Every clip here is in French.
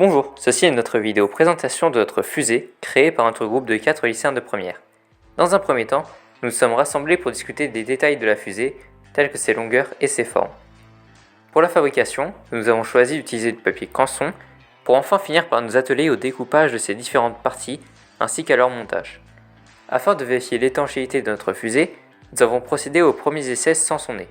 Bonjour, ceci est notre vidéo présentation de notre fusée créée par notre groupe de 4 lycéens de première. Dans un premier temps, nous nous sommes rassemblés pour discuter des détails de la fusée, tels que ses longueurs et ses formes. Pour la fabrication, nous avons choisi d'utiliser du papier canson pour enfin finir par nous atteler au découpage de ces différentes parties ainsi qu'à leur montage. Afin de vérifier l'étanchéité de notre fusée, nous avons procédé aux premiers essais sans son nez.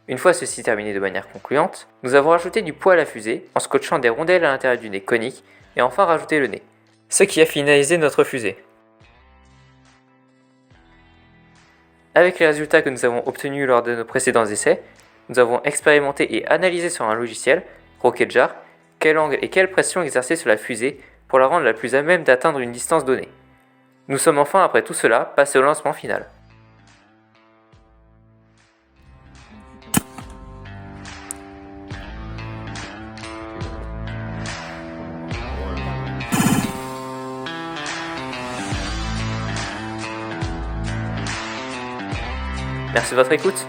Une fois ceci terminé de manière concluante, nous avons rajouté du poids à la fusée en scotchant des rondelles à l'intérieur du nez conique et enfin rajouté le nez, ce qui a finalisé notre fusée. Avec les résultats que nous avons obtenus lors de nos précédents essais, nous avons expérimenté et analysé sur un logiciel, Rocketjar, quel angle et quelle pression exercer sur la fusée pour la rendre la plus à même d'atteindre une distance donnée. Nous sommes enfin, après tout cela, passés au lancement final. Merci de votre écoute.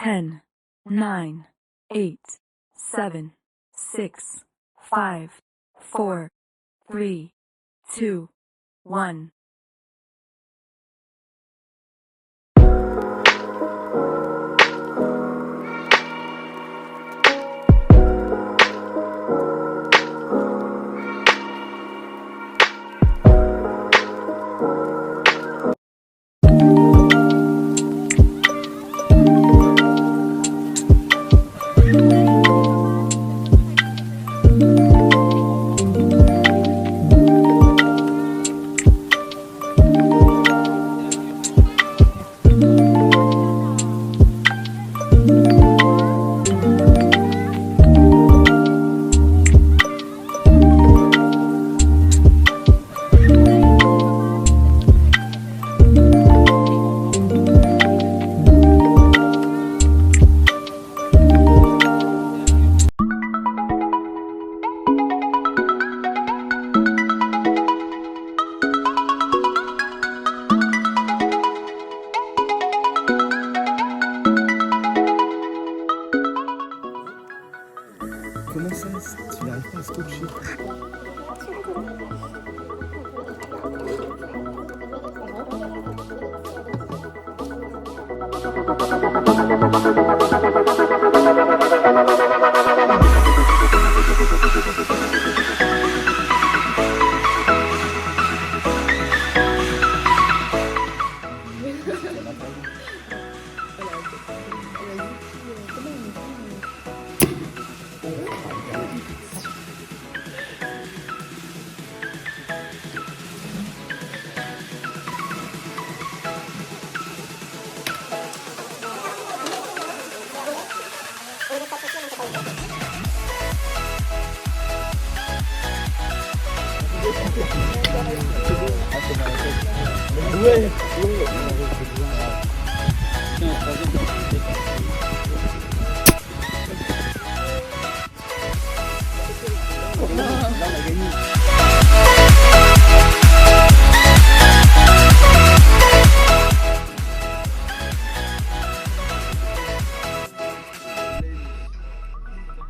Ten, 9, 8, 7, 6, 5, 4, 3, 2, 1.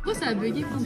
Pourquoi ça a bugué quand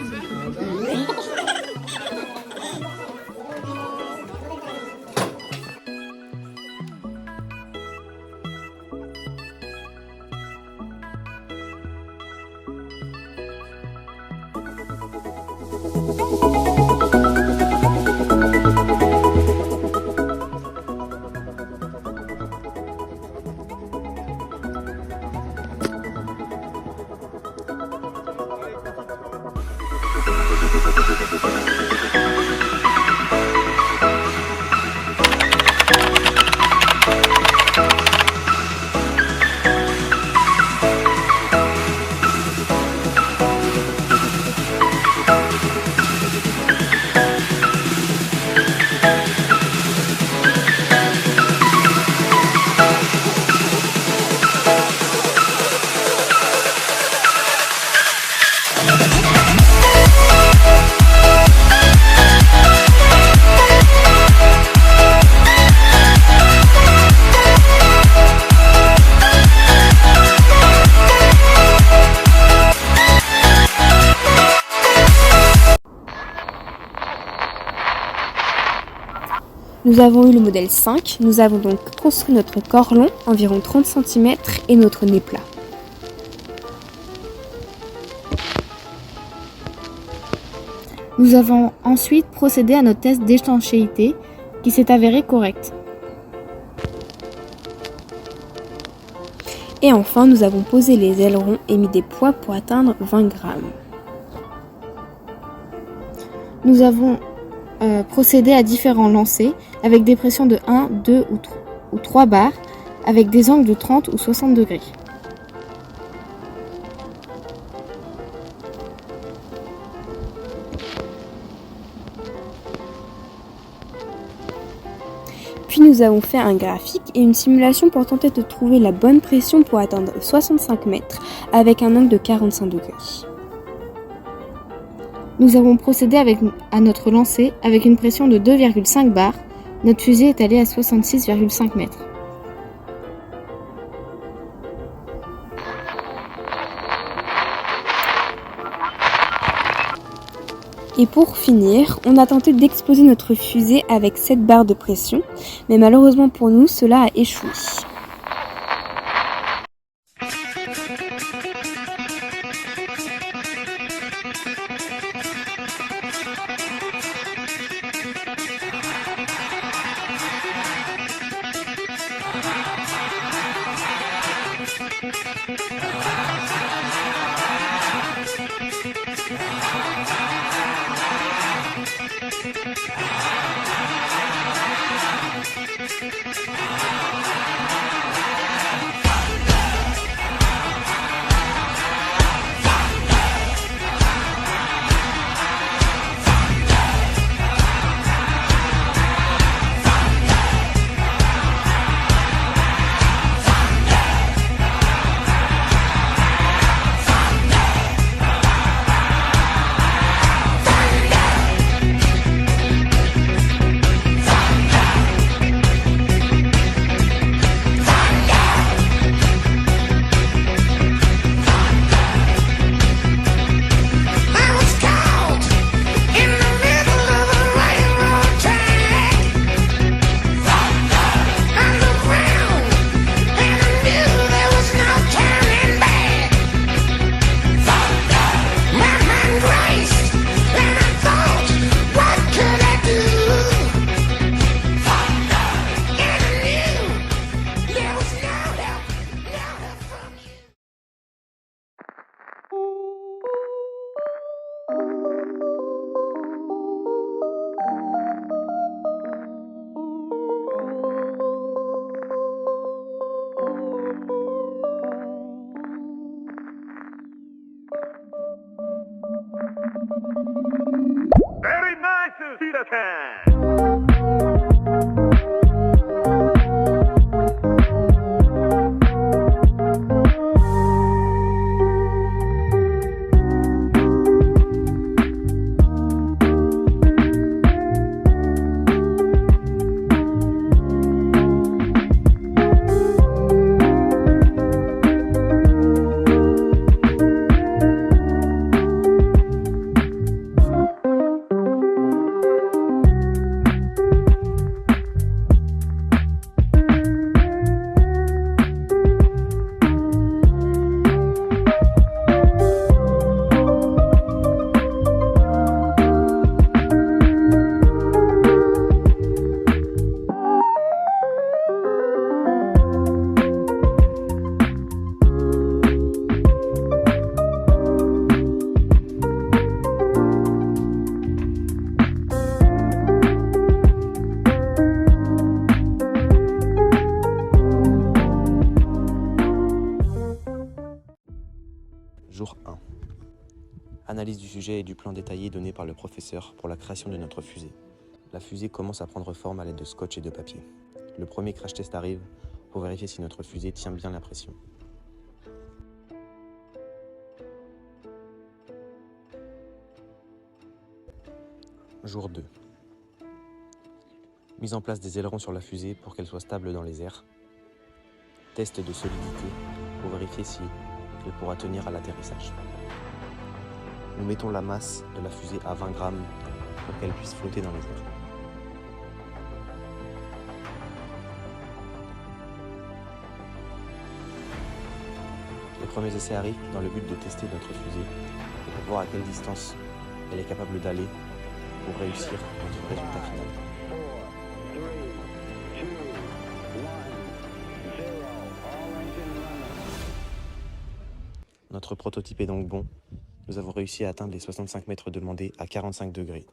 Nous avons eu le modèle 5, nous avons donc construit notre corps long, environ 30 cm, et notre nez plat. Nous avons ensuite procédé à notre test d'étanchéité qui s'est avéré correct. Et enfin, nous avons posé les ailerons et mis des poids pour atteindre 20 grammes. Nous avons procédé à différents lancers avec des pressions de 1, 2 ou 3 bars avec des angles de 30 ou 60 degrés. Puis nous avons fait un graphique et une simulation pour tenter de trouver la bonne pression pour atteindre 65 mètres avec un angle de 45 degrés. Nous avons procédé à notre lancer avec une pression de 2,5 bars. Notre fusée est allée à 66,5 mètres. Et pour finir, on a tenté d'exploser notre fusée avec 7 barres de pression, mais malheureusement pour nous, cela a échoué. Jour 1. Analyse du sujet et du plan détaillé donné par le professeur pour la création de notre fusée. La fusée commence à prendre forme à l'aide de scotch et de papier. Le premier crash test arrive pour vérifier si notre fusée tient bien la pression. Jour 2. Mise en place des ailerons sur la fusée pour qu'elle soit stable dans les airs. Test de solidité pour vérifier si elle pourra tenir à l'atterrissage. Nous mettons la masse de la fusée à 20 grammes pour qu'elle puisse flotter dans les airs. Les premiers essais arrivent dans le but de tester notre fusée et pour voir à quelle distance elle est capable d'aller pour réussir notre résultat final. Notre prototype est donc bon. Nous avons réussi à atteindre les 65 mètres demandés à 45 degrés.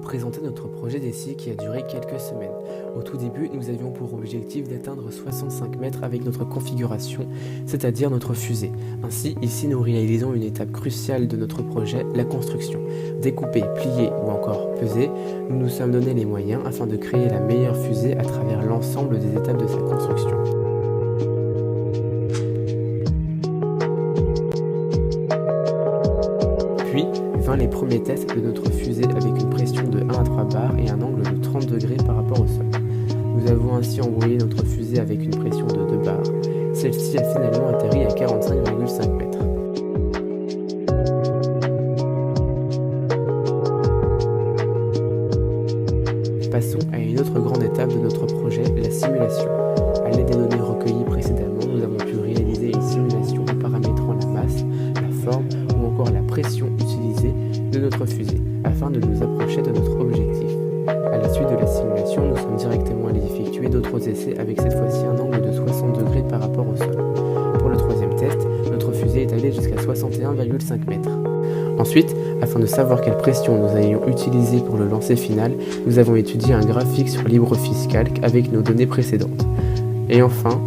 présenter notre projet d'essai qui a duré quelques semaines. Au tout début, nous avions pour objectif d'atteindre 65 mètres avec notre configuration, c'est-à-dire notre fusée. Ainsi, ici nous réalisons une étape cruciale de notre projet, la construction. Découper, plier ou encore peser, nous nous sommes donné les moyens afin de créer la meilleure fusée à travers l'ensemble des étapes de sa construction. Puis, vint les premiers tests de notre fusée avec une pression de 1 à 3 bars et un angle de 30 degrés par rapport au sol. Nous avons ainsi envoyé notre fusée avec une pression de 2 bars. Celle-ci a finalement atterri à 45,5 mètres. Passons à une autre grande étape de notre projet, la simulation. À l'aide des données recueillies précédemment, nous avons pu réaliser une simulation paramétrant la masse, la forme ou encore la pression utilisée de notre fusée, afin de nous approcher de notre objectif. À la suite de la simulation, nous sommes directement allés effectuer d'autres essais avec cette fois-ci un angle de 60 degrés par rapport au sol. Pour le troisième test, notre fusée est allée jusqu'à 61,5 mètres. Ensuite, afin de savoir quelle pression nous allions utiliser pour le lancer final, nous avons étudié un graphique sur LibreOffice Calc avec nos données précédentes. Et enfin,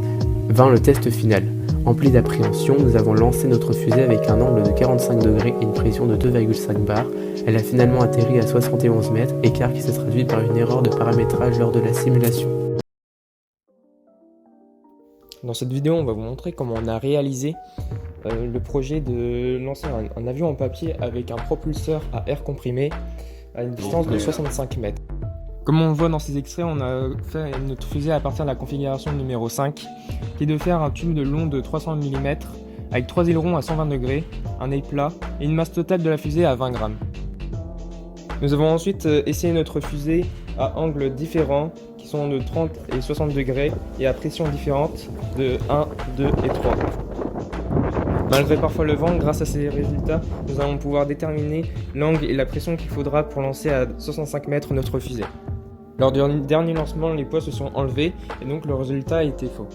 vint le test final. Empli d'appréhension, nous avons lancé notre fusée avec un angle de 45 degrés et une pression de 2,5 bars. Elle a finalement atterri à 71 mètres, écart qui se traduit par une erreur de paramétrage lors de la simulation. Dans cette vidéo, on va vous montrer comment on a réalisé le projet de lancer un avion en papier avec un propulseur à air comprimé à une distance de 65 mètres. Comme on le voit dans ces extraits, on a fait notre fusée à partir de la configuration numéro 5, qui est de faire un tube de long de 300 mm avec 3 ailerons à 120 degrés, un nez plat et une masse totale de la fusée à 20 grammes. Nous avons ensuite essayé notre fusée à angles différents qui sont de 30 et 60 degrés et à pression différente de 1, 2 et 3. Malgré parfois le vent, grâce à ces résultats, nous allons pouvoir déterminer l'angle et la pression qu'il faudra pour lancer à 65 mètres notre fusée. Lors du dernier lancement, les poids se sont enlevés et donc le résultat était faux.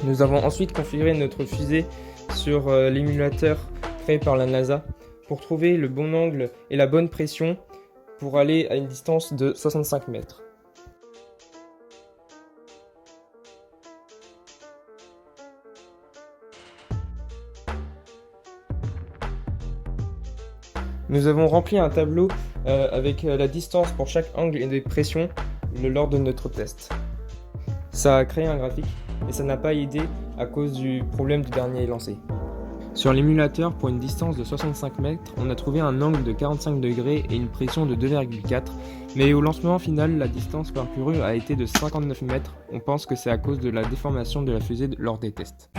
Nous avons ensuite configuré notre fusée sur l'émulateur créé par la NASA pour trouver le bon angle et la bonne pression pour aller à une distance de 65 mètres. Nous avons rempli un tableau avec la distance pour chaque angle et des pressions lors de notre test. Ça a créé un graphique et ça n'a pas aidé à cause du problème du dernier lancé. Sur l'émulateur, pour une distance de 65 mètres, on a trouvé un angle de 45 degrés et une pression de 2,4, mais au lancement final, la distance parcourue a été de 59 mètres. On pense que c'est à cause de la déformation de la fusée lors des tests.